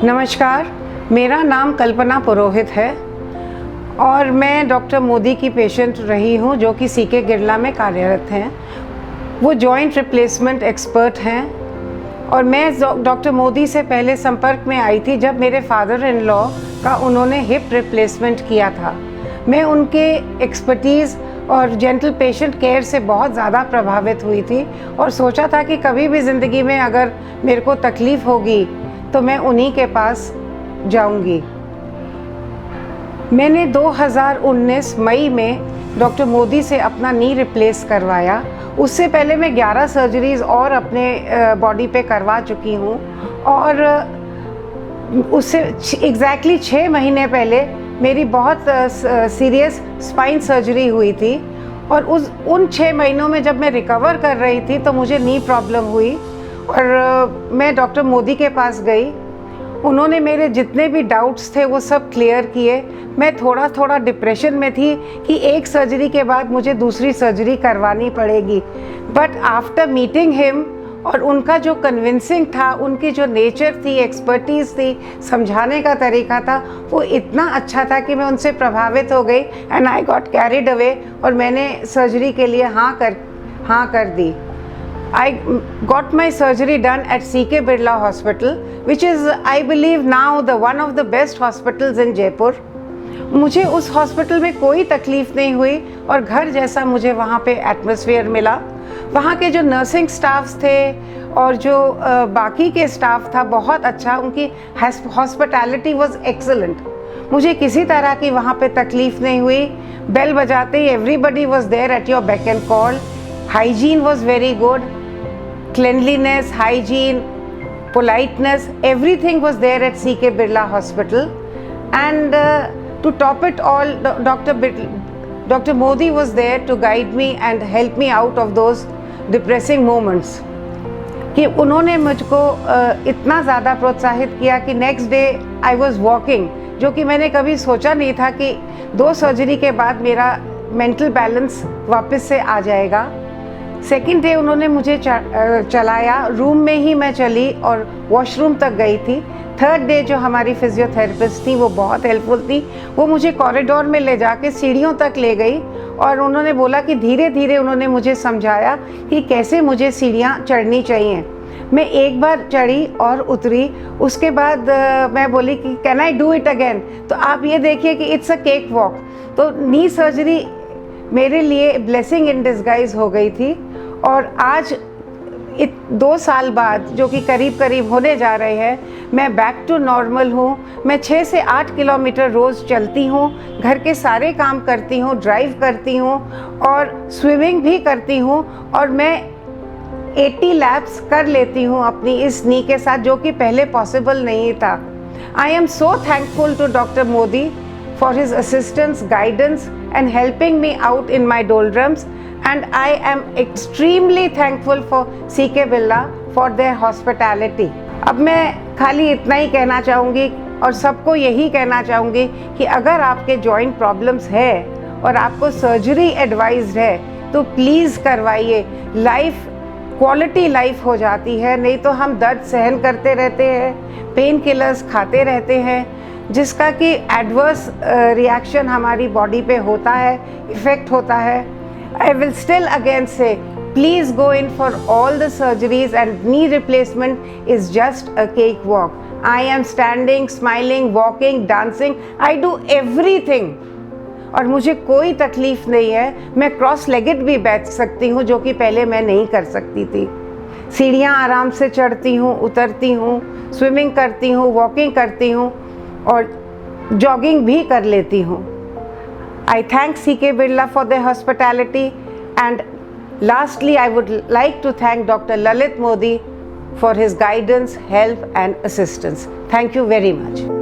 नमस्कार, मेरा नाम कल्पना पुरोहित है और मैं डॉक्टर मोदी की पेशेंट रही हूँ जो कि सीके गिरला में कार्यरत हैं। वो जॉइंट रिप्लेसमेंट एक्सपर्ट हैं और मैं डॉक्टर मोदी से पहले संपर्क में आई थी जब मेरे फादर इन लॉ का उन्होंने हिप रिप्लेसमेंट किया था। मैं उनके एक्सपर्टीज़ और जेंटल पेशेंट केयर से बहुत ज़्यादा प्रभावित हुई थी और सोचा था कि कभी भी ज़िंदगी में अगर मेरे को तकलीफ़ होगी तो मैं उन्हीं के पास जाऊंगी। मैंने 2019 मई में डॉक्टर मोदी से अपना नी रिप्लेस करवाया। उससे पहले मैं 11 सर्जरीज़ और अपने बॉडी पे करवा चुकी हूँ और उससे एग्जैक्टली 6 महीने पहले मेरी बहुत सीरियस स्पाइन सर्जरी हुई थी और उन 6 महीनों में जब मैं रिकवर कर रही थी तो मुझे नी प्रॉब्लम हुई और मैं डॉक्टर मोदी के पास गई। उन्होंने मेरे जितने भी डाउट्स थे वो सब क्लियर किए। मैं थोड़ा थोड़ा डिप्रेशन में थी कि एक सर्जरी के बाद मुझे दूसरी सर्जरी करवानी पड़ेगी, बट आफ्टर मीटिंग हिम और उनका जो कन्विंसिंग था, उनकी जो नेचर थी, एक्सपर्टीज़ थी, समझाने का तरीका था, वो इतना अच्छा था कि मैं उनसे प्रभावित हो गई and I got carried away और मैंने सर्जरी के लिए हाँ कर दी। I got my surgery done at CK Birla Hospital, which is, I believe, now the one of the best hospitals in Jaipur. मुझे उस हॉस्पिटल में कोई तकलीफ़ नहीं हुई और घर जैसा मुझे वहाँ पे एटमॉस्फेयर मिला। वहाँ के जो नर्सिंग स्टाफ्स थे और जो बाकी के स्टाफ था बहुत अच्छा, उनकी हॉस्पिटैलिटी वाज एक्सीलेंट। मुझे किसी तरह की वहाँ पे तकलीफ़ नहीं हुई। बेल बजाते ही everybody was there at your back end call. Hygiene was very good, cleanliness, hygiene, politeness, everything was there at CK Birla Hospital. And to top it all, Dr. Modi was there to guide me and help me out of those depressing moments. कि उन्होंने मुझको इतना ज़्यादा प्रोत्साहित किया कि next day I was walking, जो कि मैंने कभी सोचा नहीं था कि 2 सर्जरी के बाद मेरा मेंटल बैलेंस वापस से आ जाएगा। सेकेंड डे उन्होंने मुझे चलाया, रूम में ही मैं चली और वॉशरूम तक गई थी। थर्ड डे जो हमारी फिजियोथेरेपिस्ट थी वो बहुत हेल्पफुल थी। वो मुझे कॉरिडोर में ले जाके सीढ़ियों तक ले गई और उन्होंने बोला कि धीरे धीरे उन्होंने मुझे समझाया कि कैसे मुझे सीढ़ियाँ चढ़नी चाहिए। मैं एक बार चढ़ी और उतरी, उसके बाद मैं बोली कि can I do it again. तो आप ये देखिए कि इट्स अ केक वॉक। तो नी सर्जरी मेरे लिए ब्लेसिंग इन डिस्गाइज हो गई थी और आज 2 साल बाद, जो कि करीब करीब होने जा रहे हैं, मैं बैक टू नॉर्मल हूँ। मैं 6 से 8 किलोमीटर रोज़ चलती हूँ, घर के सारे काम करती हूँ, ड्राइव करती हूँ और स्विमिंग भी करती हूँ और मैं 80 लैप्स कर लेती हूँ अपनी इस नी के साथ, जो कि पहले पॉसिबल नहीं था। I am so thankful to doctor Modi for his assistance, guidance and helping me out in my doldrums, and I am extremely thankful for CK Birla for their hospitality. अब मैं खाली इतना ही कहना चाहूँगी और सबको यही कहना चाहूँगी कि अगर आपके जॉइंट प्रॉब्लम्स है और आपको सर्जरी एडवाइज्ड है तो प्लीज़ करवाइए। लाइफ क्वालिटी लाइफ हो जाती है, नहीं तो हम दर्द सहन करते रहते हैं, पेन किलर्स खाते रहते हैं, जिसका कि एडवर्स रिएक्शन हमारी बॉडी पे होता है, इफ़ेक्ट होता है। आई विल स्टिल अगेन से please go in for all the surgeries and knee replacement is just a cake walk. I am standing, smiling, walking, dancing, I do everything और मुझे कोई तकलीफ़ नहीं है। मैं क्रॉस लेगेड भी बैठ सकती हूँ, जो कि पहले मैं नहीं कर सकती थी। सीढ़ियाँ आराम से चढ़ती हूँ, उतरती हूँ, स्विमिंग करती हूँ, वॉकिंग करती हूँ और जॉगिंग भी कर लेती हूँ। आई thank CK Birla for their hospitality and lastly I would like to thank Dr. Lalit Modi for his guidance, help and assistance. Thank you very much.